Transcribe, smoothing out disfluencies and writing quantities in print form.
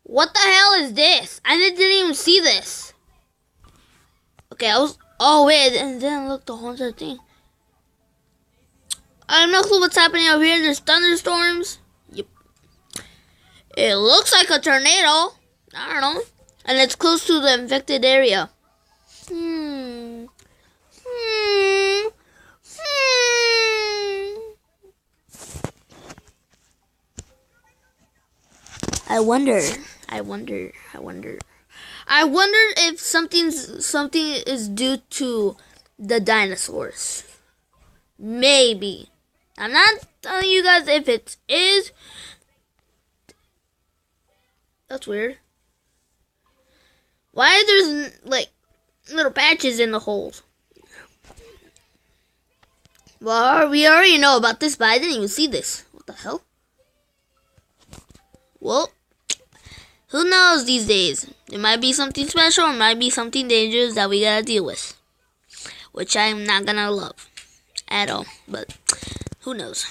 What the hell is this? I didn't even see this. Okay, I was... Oh, wait, and then look, the haunted thing. I have no clue what's happening over here. There's thunderstorms. Yep. It looks like a tornado. I don't know. And it's close to the infected area. I wonder if something is due to the dinosaurs. Maybe. I'm not telling you guys if it is. That's weird. Why there's like little patches in the holes? Well, we already know about this, but I didn't even see this. What the hell? Well, who knows these days? It might be something special, or it might be something dangerous that we gotta deal with. Which I'm not gonna love at all, but who knows?